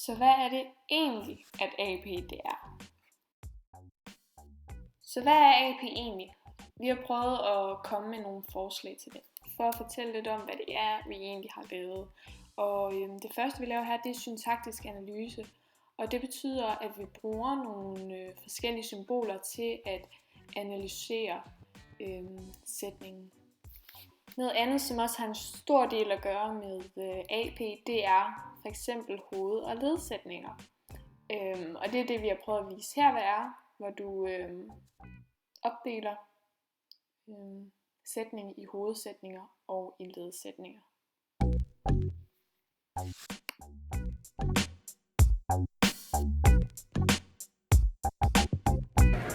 Så hvad er det egentlig, at AP det er? Så hvad er AP egentlig? Vi har prøvet at komme med nogle forslag til det, for at fortælle lidt om, hvad det er, vi egentlig har lavet. Og det første, vi laver her, det er syntaktisk analyse. Og det betyder, at vi bruger nogle forskellige symboler til at analysere sætningen. Noget andet, som også har en stor del at gøre med AP, det er for eksempel hoved- og ledsætninger. Og det er det, vi har prøvet at vise her, hvad er, hvor du opdeler sætning i hovedsætninger og i ledsætninger.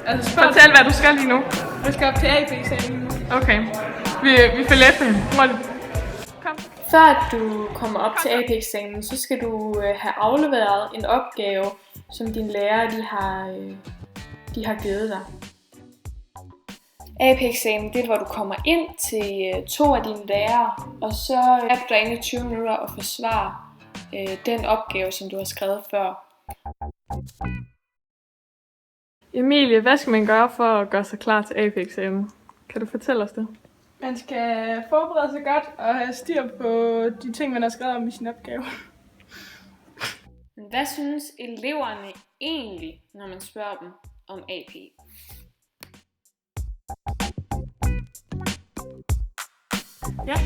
Altså, fortæl, hvad du skal lige nu. Jeg skal op til AP-eksamen nu. Okay. Vi følger efter hende. Kom. Før du kommer op til AP-eksamen, så skal du have afleveret en opgave, som dine lærere de har givet dig. AP-eksamen, det er, hvor du kommer ind til 2 af dine lærere, og så er du derinde i 20 minutter og forsvarer den opgave, som du har skrevet før. Emilie, hvad skal man gøre for at gøre sig klar til AP-eksamen? Kan du fortælle os det? Man skal forberede sig godt og have styr på de ting, man har skrevet om i sin opgave. Men hvad synes eleverne egentlig, når man spørger dem om AP? Ja.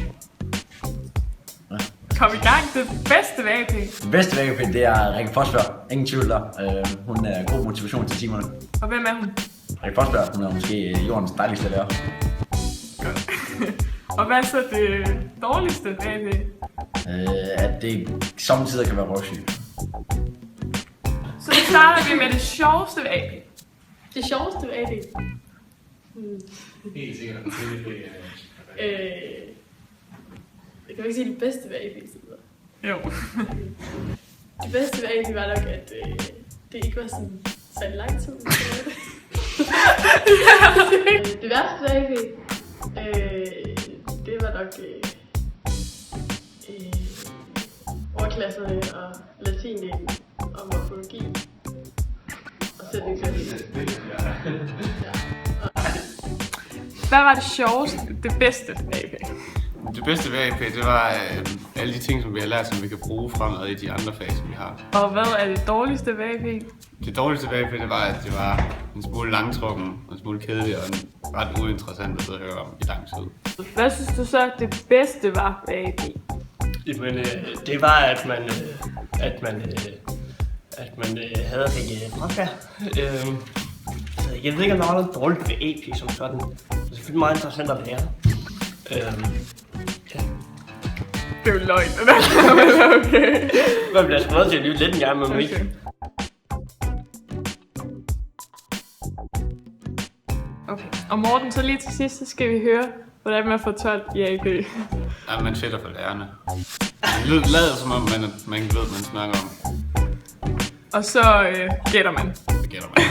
Kom i gang. Det bedste ved AP. Det bedste ved AP, det er Rikke Forsberg. Ingen tvivl der. Hun er god motivation til timerne. Og hvem er hun? Rikke Forsberg, hun er måske jordens dejligste lærer. Godt. Og hvad er så det dårligste ved AP? At det samtidig kan være røvsygt. Så nu starter vi med det sjoveste ved AP. Det sjoveste ved AP? Helt sikkert. Jeg kan jo ikke sige det bedste ved AP. Jo. Det bedste ved AP var nok, at det ikke var sådan lang tid. Det værste ved AP, det var nok overklasserne og latindelen og morfologi og sætningsanalyse. Hvad var det sjoveste, det bedste ved AP? Det bedste ved AP, det var alle de ting, som vi har lært, som vi kan bruge fremad i de andre fag, som vi har. Og hvad er det dårligste ved AP? Det dårligste ved AP, det var, at det var en smule langtrukken, en smule kedelig og ret uinteressant at høre om i lang tid. Hvad synes du så, det bedste var ved AP? Jamen, det var, at man havde Rikke Forsberg. Jeg ved ikke, om der var noget dårligt ved AP som sådan. Det er selvfølgelig meget interessant at lære. Det er jo løgn, det der. Okay. Man bliver sgu nødt til at lyve lidt en gang med mig. Okay. Og Morten, så lige til sidst, så skal vi høre, hvordan man får 12 i AP. Ja, man fætter for lærerne. Man lader som om, man ikke ved, hvad man snakker om. Og så gætter man. Det gætter man.